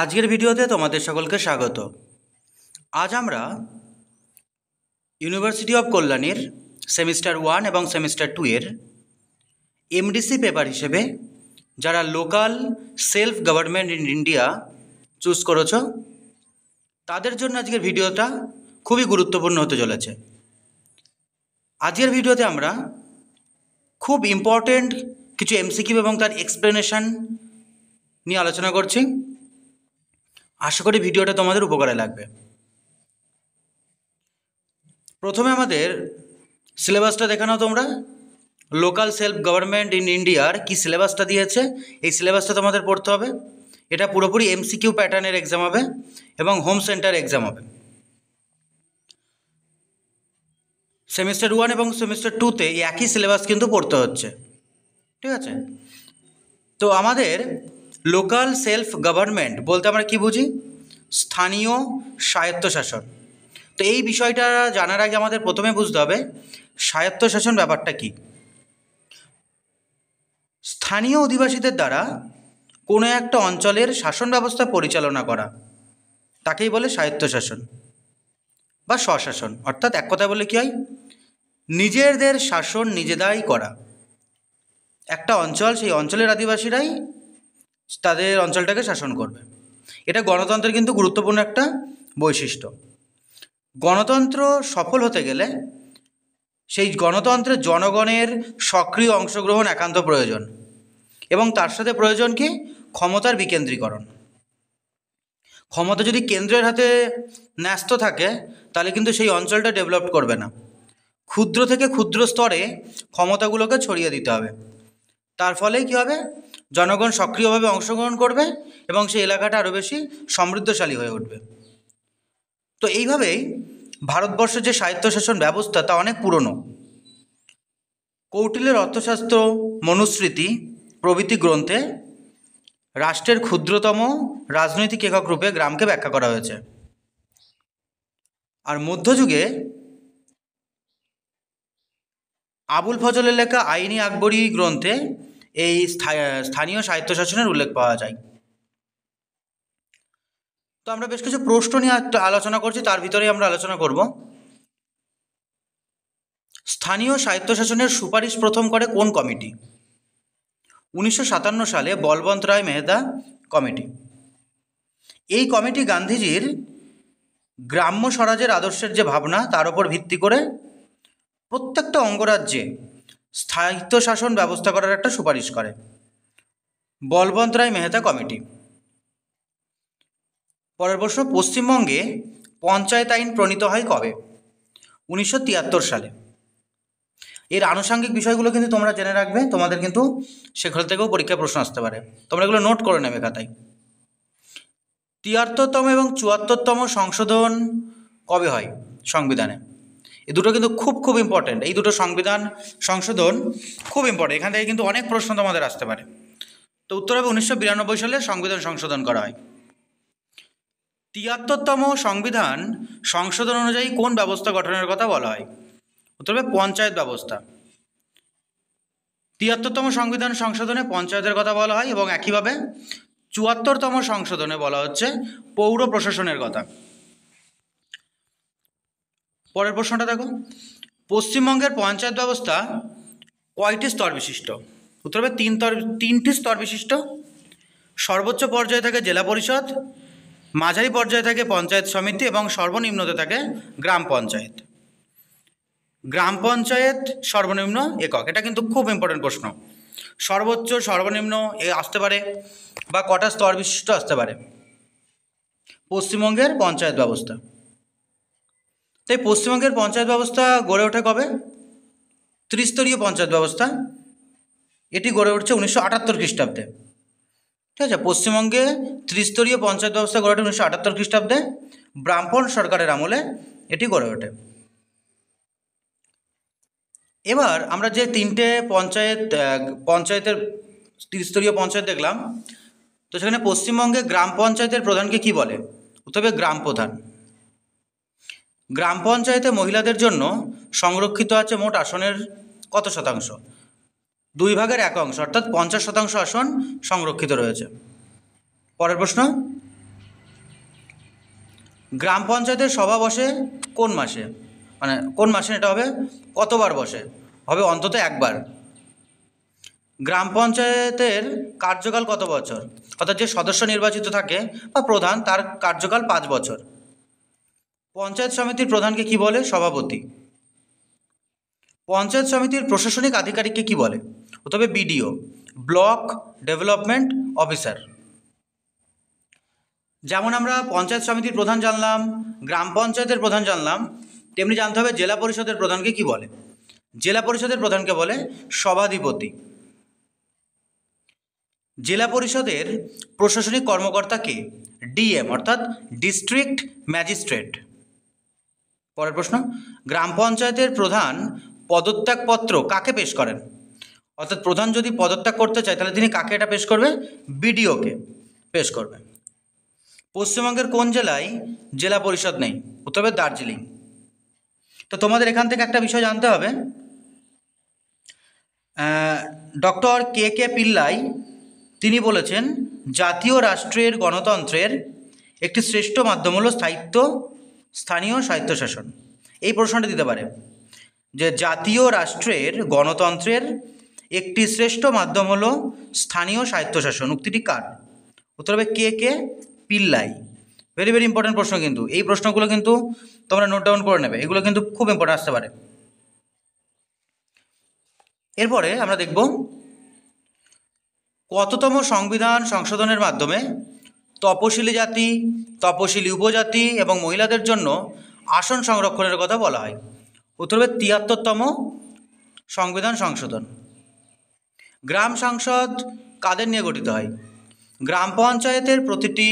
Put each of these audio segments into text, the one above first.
আজকের ভিডিওতে তোমাদের সকলকে স্বাগত। আজ আমরা ইউনিভার্সিটি অফ কল্যাণীর সেমিস্টার 1 এবং সেমিস্টার 2 এর এমডিসি পেপার হিসেবে যারা local self government in India choose করেছো তাদের জন্য আজকের ভিডিওটা খুবই গুরুত্বপূর্ণ হতে চলেছে। আজকের ভিডিওতে আমরা খুব ইম্পর্টেন্ট কিছু এমসিকিউ এবং তার এক্সপ্লেনেশন নিয়ে আলোচনা করছি। আশা করি ভিডিওটা তোমাদের উপকারে লাগবে। প্রথমে আমাদের সিলেবাসটা দেখানো, তোমরা লোকাল সেলফ গভর্নমেন্ট ইন ইন্ডিয়ার কি সিলেবাসটা দিয়েছে এই সিলেবাসটা তোমাদের পড়তে হবে। এটা পুরোপুরি এমসিকিউ প্যাটার্নের এক্সাম হবে এবং হোম সেন্টার এক্সাম হবে। সেমিস্টার 1 এবং সেমিস্টার 2তে একই সিলেবাস কিন্তু পড়তে হচ্ছে, ঠিক আছে? তো আমাদের লোকাল সেলফ গভর্নমেন্ট বলতে আমরা কি বুঝি? স্থানীয় স্বায়ত্তশাসন। তো এই বিষয়টা জানার আগে আমাদের প্রথমে বুঝতে হবে স্বায়ত্তশাসন ব্যাপারটা কি। স্থানীয় অধিবাসীদের দ্বারা কোনো একটা অঞ্চলের শাসন ব্যবস্থা পরিচালনা করা তাকেই বলে স্বায়ত্তশাসন বা স্বশাসন। অর্থাৎ এক কথা বলে কী হয়, নিজেদের শাসন নিজেরাই করা। একটা অঞ্চল, সেই অঞ্চলের আদিবাসীরাই তাদের অঞ্চলটাকে শাসন করবে। এটা গণতন্ত্রের কিন্তু গুরুত্বপূর্ণ একটা বৈশিষ্ট্য। গণতন্ত্র সফল হতে গেলে সেই গণতন্ত্রের জনগণের সক্রিয় অংশগ্রহণ একান্ত প্রয়োজন এবং তার সাথে প্রয়োজন কি? ক্ষমতার বিকেন্দ্রীকরণ। ক্ষমতা যদি কেন্দ্রের হাতে ন্যস্ত থাকে তাহলে কিন্তু সেই অঞ্চলটা ডেভেলপ করবে না। ক্ষুদ্র থেকে ক্ষুদ্র স্তরে ক্ষমতাগুলোকে ছড়িয়ে দিতে হবে। তার ফলে কী হবে? জনগণ সক্রিয়ভাবে অংশগ্রহণ করবে এবং সেই এলাকাটা আরও বেশি সমৃদ্ধশালী হয়ে উঠবে। তো এইভাবেই ভারতবর্ষের যে স্বায়ত্তশাসন ব্যবস্থা তা অনেক পুরনো। কৌটিল্যের অর্থশাস্ত্র, মনুস্মৃতি প্রভৃতি গ্রন্থে রাষ্ট্রের ক্ষুদ্রতম রাজনৈতিক একক রূপে গ্রামকে ব্যাখ্যা করা হয়েছে। আর মধ্যযুগে আবুল ফজলের লেখা আইনি আকবরী গ্রন্থে এই স্থানীয় স্বায়ত্তশাসনের উল্লেখ পাওয়া যায়। তো আমরা বেশ কিছু প্রশ্ন নিয়ে আলোচনা করছি, তার ভিতরেই আমরা আলোচনা করব স্থানীয় স্বায়ত্তশাসনের সুপারিশ প্রথম করে কোন কমিটি? 1957 সালে বলবন্ত রায় মেহতা কমিটি। এই কমিটি গান্ধীজির গ্রাম্য স্বরাজের আদর্শের যে ভাবনা তার উপর ভিত্তি করে প্রত্যেকটা অঙ্গরাজ্যে স্বায়ত্তশাসন ব্যবস্থা করার একটা সুপারিশ করে। বলবন্ত রায় মেহতা কমিটি। পরের প্রশ্ন, পশ্চিমবঙ্গে পঞ্চায়েত আইন প্রণীত হয় কবে? 1973 সালে। এর আনুষঙ্গিক বিষয়গুলো কিন্তু তোমরা জেনে রাখবে, তোমাদের কিন্তু সেখান থেকেও পরীক্ষায় প্রশ্ন আসতে পারে, তোমরা এগুলো নোট করে নেবে খাতায়। 73তম এবং 74তম সংশোধন কবে হয় সংবিধানে? এই দুটো কিন্তু খুব ইম্পর্টেন্ট। এই দুটো সংবিধান সংশোধন খুব ইম্পর্টেন্ট, এখান থেকে কিন্তু অনেক প্রশ্ন তোমাদের আসতে পারে। তো উত্তর হবে 1992 সালে সংবিধান সংশোধন করা হয়। 73তম সংবিধান সংশোধন অনুযায়ী কোন ব্যবস্থা গঠনের কথা বলা হয়? উত্তর হবে পঞ্চায়েত ব্যবস্থা। 73তম সংবিধান সংশোধনে পঞ্চায়েতের কথা বলা হয় এবং একইভাবে 74তম সংশোধনে বলা হচ্ছে পৌর প্রশাসনের কথা। পরের প্রশ্নটা দেখো, পশ্চিমবঙ্গের পঞ্চায়েত ব্যবস্থা কয়টি স্তর বিশিষ্ট? উত্তর হবে তিনটি স্তর বিশিষ্ট। সর্বোচ্চ পর্যায়ে থাকে জেলা পরিষদ, মাঝারি পর্যায়ে থাকে পঞ্চায়েত সমিতি এবং সর্বনিম্নতে থাকে গ্রাম পঞ্চায়েত। গ্রাম পঞ্চায়েত সর্বনিম্ন একক, এটা কিন্তু খুব ইম্পর্টেন্ট প্রশ্ন। সর্বোচ্চ সর্বনিম্ন এ আসতে পারে বা কটা স্তর বিশিষ্ট আসতে পারে পশ্চিমবঙ্গের পঞ্চায়েত ব্যবস্থা। তাই পশ্চিমবঙ্গের পঞ্চায়েত ব্যবস্থা গড়ে ওঠে কবে? ত্রিস্তরীয় পঞ্চায়েত ব্যবস্থা এটি গড়ে উঠছে 1978 খ্রিস্টাব্দে, ঠিক আছে? পশ্চিমবঙ্গে ত্রিস্তরীয় পঞ্চায়েত ব্যবস্থা গড়ে ওঠে 1978 খ্রিস্টাব্দে, ব্রাহ্মণ সরকারের আমলে এটি গড়ে ওঠে। এবার আমরা যে তিনটে পঞ্চায়েতের ত্রিস্তরীয় পঞ্চায়েত দেখলাম, তো সেখানে পশ্চিমবঙ্গে গ্রাম পঞ্চায়েতের প্রধানকে কি বলে? উত্তর হবে গ্রাম প্রধান। গ্রাম পঞ্চায়েতে মহিলাদের জন্য সংরক্ষিত আছে মোট আসনের কত শতাংশ? 2/1 অংশ, অর্থাৎ 50% আসন সংরক্ষিত রয়েছে। পরের প্রশ্ন, গ্রাম পঞ্চায়েতের সভা বসে কোন মাসে, মানে কোন মাসে এটা হবে, কতবার বসে, হবে অন্তত একবার। গ্রাম পঞ্চায়েতের কার্যকাল কত বছর, অর্থাৎ যে সদস্য নির্বাচিত থাকে বা প্রধান, তার কার্যকাল 5 বছর। পঞ্চায়েত সমিতির প্রধানকে কি বলে, সভাপতি। পঞ্চায়েত সমিতির প্রশাসনিক আধিকারিককে কি বলে, তবে বিডিও, ব্লক ডেভেলপমেন্ট অফিসার। যেমন আমরা পঞ্চায়েত সমিতির প্রধান জানলাম, গ্রাম পঞ্চায়েতের প্রধান জানলাম, তেমনি জানতে হবে জেলা পরিষদের প্রধানকে কি বলে। জেলা পরিষদের প্রধানকে বলে সভাধিপতি। জেলা পরিষদের প্রশাসনিক কর্মকর্তা কে, ডিএম অর্থাৎ ডিস্ট্রিক্ট ম্যাজিস্ট্রেট। পরের প্রশ্ন, গ্রাম পঞ্চায়েতের প্রধান পদত্যাগপত্র কাকে পেশ করেন, অর্থাৎ প্রধান যদি পদত্যাগ করতে চায় তাহলে তিনি কাকে এটা পেশ করবে, বিডিওকে পেশ করবে। পশ্চিমবঙ্গের কোন জেলায় জেলা পরিষদ নেই, উত্তর হবে দার্জিলিং। তো তোমাদের এখান থেকে একটা বিষয় জানতে হবে, ডক্টর কে কে পিল্লাই তিনি বলেছেন জাতীয় রাষ্ট্রের গণতন্ত্রের একটি শ্রেষ্ঠ মাধ্যম হলো স্থানীয় স্বায়ত্তশাসন। এই প্রশ্নটা দিতে পারে যে জাতীয় রাষ্ট্রের গণতন্ত্রের একটি শ্রেষ্ঠ মাধ্যম হলো স্থানীয় স্বায়ত্তশাসন, উক্তিটি কার, উত্তর হবে কে কে পিল্লাই। ভেরি ভেরি ইম্পর্টেন্ট প্রশ্ন, কিন্তু এই প্রশ্নগুলো কিন্তু তোমরা নোট ডাউন করে নেবে, এগুলো কিন্তু খুব ইম্পর্টেন্ট আসতে পারে। এরপরে আমরা দেখব কততম সংবিধান সংশোধনের মাধ্যমে তপশিলি জাতি, তপশিলি উপজাতি এবং মহিলাদের জন্য আসন সংরক্ষণের কথা বলা হয়, উত্তর হবে ৭৩তম সংবিধান সংশোধন। গ্রাম সংসদ কাদের নিয়ে গঠিত হয়, গ্রাম পঞ্চায়েতের প্রতিটি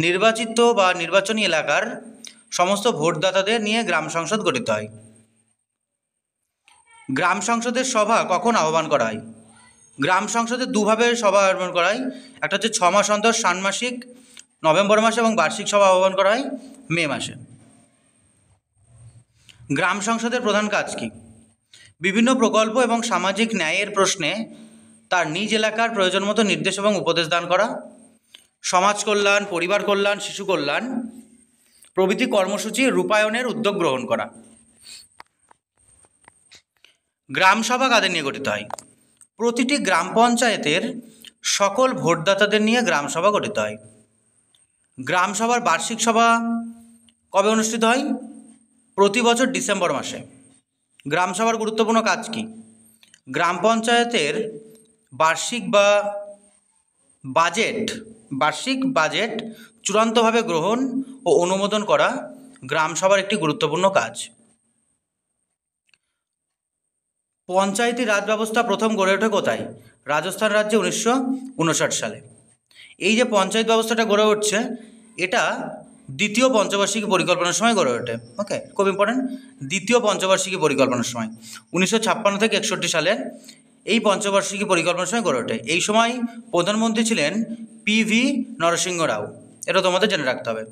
নির্বাচিত বা নির্বাচনী এলাকার সমস্ত ভোটদাতাদের নিয়ে গ্রাম সংসদ গঠিত হয়। গ্রাম সংসদের সভা কখন আহ্বান করা হয়, গ্রাম সংসদে দুভাবে সভা আহ্বান করা হয়, একটা হচ্ছে 6 মাস অন্তর ষান্মাসিক নভেম্বর মাসে এবং বার্ষিক সভা আহ্বান করা হয় মে মাসে। গ্রাম সংসদের প্রধান কাজ কী, বিভিন্ন প্রকল্প এবং সামাজিক ন্যায়ের প্রশ্নে তার নিজ এলাকার প্রয়োজন মতো নির্দেশ এবং উপদেশ দান করা, সমাজ কল্যাণ, পরিবার কল্যাণ, শিশু কল্যাণ প্রভৃতি কর্মসূচি রূপায়ণের উদ্যোগ গ্রহণ করা। গ্রাম সভা কাদের নিয়ে গঠিত হয়, প্রতিটি গ্রাম পঞ্চায়েতের সকল ভোটদাতাদের নিয়ে গ্রাম সভা গঠিত হয়। গ্রাম সভার বার্ষিক সভা কবে অনুষ্ঠিত হয়, প্রতি বছর ডিসেম্বর মাসে। গ্রাম সভার গুরুত্বপূর্ণ কাজ কী, গ্রাম পঞ্চায়েতের বার্ষিক বাজেট চূড়ান্তভাবে গ্রহণ ও অনুমোদন করা গ্রাম সভার একটি গুরুত্বপূর্ণ কাজ। পঞ্চায়েতি রাজ ব্যবস্থা প্রথম গড়ে ওঠে কোথায়, রাজস্থান রাজ্যে 1959 সালে। এই যে পঞ্চায়েত ব্যবস্থাটা গড়ে উঠছে, এটা দ্বিতীয় পঞ্চবার্ষিকী পরিকল্পনার সময় গড়ে ওঠে। ওকে, খুব ইম্পর্টেন্ট, দ্বিতীয় পঞ্চবার্ষিকী পরিকল্পনার সময় 1956 থেকে 61 সালে এই পঞ্চবার্ষিকী পরিকল্পনার সময় গড়ে ওঠে। এই সময় প্রধানমন্ত্রী ছিলেন পিভি নরসিংহ রাও, এটা তোমাদের জেনে রাখতে হবে।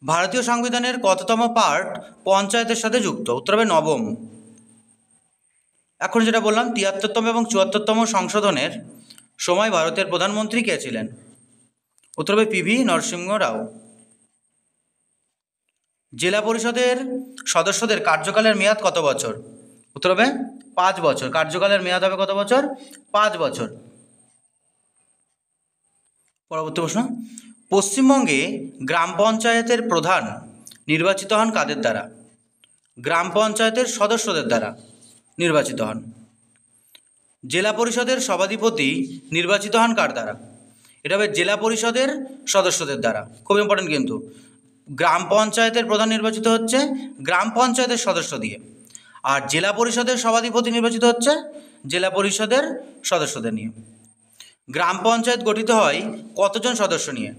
ভারতীয় সংবিধানের কততম পার্ট পঞ্চায়েতের সাথে যুক্ত, উত্তর হবে 9ম। এখন যেটা বললাম ৭৩তম এবং ৭৪তম সংশোধনের সময় ভারতের প্রধানমন্ত্রী কে ছিলেন, উত্তর হবে পিভি নরসিংহ রাও। জেলা পরিষদের সদস্যদের কার্যকালের মেয়াদ কত বছর, উত্তর হবে 5 বছর। কার্যকালের মেয়াদ হবে কত বছর, 5 বছর। পরবর্তী প্রশ্ন, পশ্চিমবঙ্গে গ্রাম পঞ্চায়েতের প্রধান নির্বাচিত হন কাদের দ্বারা, গ্রাম পঞ্চায়েতের সদস্যদের দ্বারা নির্বাচিত হন। জেলা পরিষদের সভাধিপতি নির্বাচিত হন কার দ্বারা, এটা হবে জেলা পরিষদের সদস্যদের দ্বারা। খুব ইম্পর্টেন্ট, কিন্তু গ্রাম পঞ্চায়েতের প্রধান নির্বাচিত হচ্ছে গ্রাম পঞ্চায়েতের সদস্য দিয়ে, আর জেলা পরিষদের সভাধিপতি নির্বাচিত হচ্ছে জেলা পরিষদের সদস্যদের নিয়ে। গ্রাম পঞ্চায়েত গঠিত হয় কতজন সদস্য নিয়ে,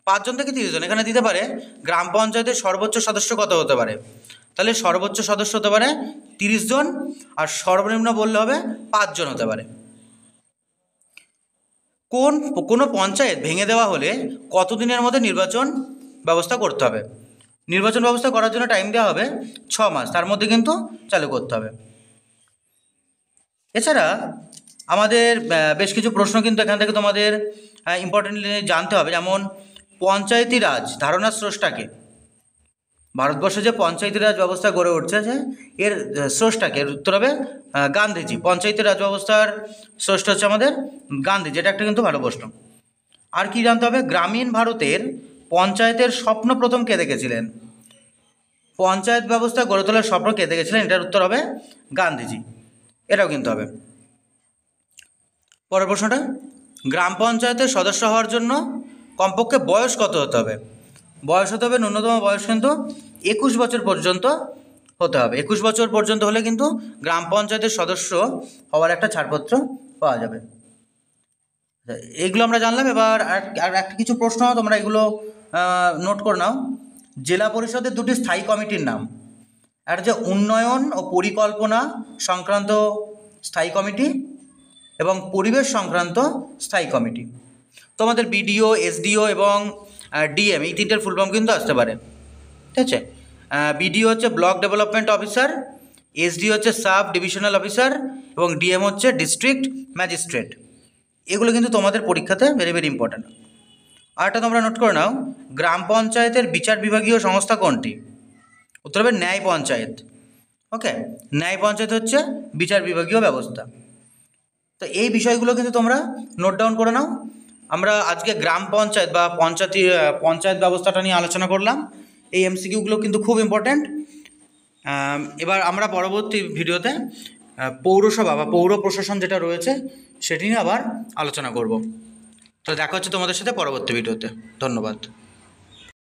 5 জন থেকে 30 জন। এখানে দিতে পারে গ্রাম পঞ্চায়েতের সর্বোচ্চ সদস্য কত হতে পারে, তাহলে সর্বোচ্চ সদস্য হতে পারে 30 জন, আর সর্বনিম্ন বললে হবে 5 জন হতে পারে। কোনো পঞ্চায়েত ভেঙে দেওয়া হলে কতদিনের মধ্যে নির্বাচন ব্যবস্থা করতে হবে, নির্বাচন ব্যবস্থা করার জন্য টাইম দেওয়া হবে 6 মাস, তার মধ্যে কিন্তু চালু করতে হবে। এছাড়া আমাদের বেশ কিছু প্রশ্ন কিন্তু এখান থেকে তোমাদের ইম্পর্টেন্টলি জানতে হবে, যেমন পঞ্চায়েতি রাজ ধারণার স্রষ্টাকে, ভারতবর্ষে যে পঞ্চায়েতি রাজ ব্যবস্থা গড়ে উঠছে যে এর স্রষ্টাকে, এর উত্তর হবে গান্ধীজি। পঞ্চায়েতি রাজ ব্যবস্থার স্রষ্টা হচ্ছে আমাদের গান্ধীজি। এটা একটা কিন্তু ভালো প্রশ্ন। আর কি জানতে হবে, গ্রামীণ ভারতের পঞ্চায়েতের স্বপ্ন প্রথম কে দেখেছিলেন? পঞ্চায়েত ব্যবস্থা গড়ে তোলার স্বপ্ন কে দেখেছিলেন? এটার উত্তর হবে গান্ধীজি। এটাও কিন্তু হবে। পরের প্রশ্নটা, গ্রাম পঞ্চায়েতের সদস্য হওয়ার জন্য কমপক্ষে বয়স কত হতে হবে? বয়স হতে হবে, ন্যূনতম বয়স কিন্তু 21 বছর পর্যন্ত হতে হবে। 21 বছর পর্যন্ত হলে কিন্তু গ্রাম পঞ্চায়েতের সদস্য হওয়ার একটা ছাড়পত্র পাওয়া যাবে। এইগুলো আমরা জানলাম। এবার আর একটা কিছু প্রশ্ন তোমরা এগুলো নোট করে নাও। জেলা পরিষদের দুটি স্থায়ী কমিটির নাম। একটা যে উন্নয়ন ও পরিকল্পনা সংক্রান্ত স্থায়ী কমিটি এবং পরিবেশ সংক্রান্ত স্থায়ী কমিটি। তোমাদের বিডিও, এসডিও এবং ডিএম এই তিনটের ফুল ফর্ম কিন্তু আসতে পারে, ঠিক আছে? বিডিও হচ্ছে ব্লক ডেভেলপমেন্ট অফিসার, এসডিও হচ্ছে সাব ডিভিশনাল অফিসার এবং ডিএম হচ্ছে ডিস্ট্রিক্ট ম্যাজিস্ট্রেট। এগুলো কিন্তু তোমাদের পরীক্ষাতে ভেরি ভেরি ইম্পর্ট্যান্ট। আরেকটা তোমরা নোট করে নাও, গ্রাম পঞ্চায়েতের বিচার বিভাগীয় সংস্থা কোনটি? উত্তর হবে ন্যায় পঞ্চায়েত। ওকে, ন্যায় পঞ্চায়েত হচ্ছে বিচার বিভাগীয় ব্যবস্থা। তো এই বিষয়গুলো কিন্তু তোমরা নোট ডাউন করে নাও। আমরা আজকে গ্রাম পঞ্চায়েত বা পঞ্চায়েত ব্যবস্থাটা নিয়ে আলোচনা করলাম। এই এমসিকিউগুলো কিন্তু খুব ইম্পর্ট্যান্ট। এবার আমরা পরবর্তী ভিডিওতে পৌরসভা বা পৌর প্রশাসন যেটা রয়েছে সেটি নিয়ে আবার আলোচনা করব। তো দেখা হচ্ছে তোমাদের সাথে পরবর্তী ভিডিওতে। ধন্যবাদ।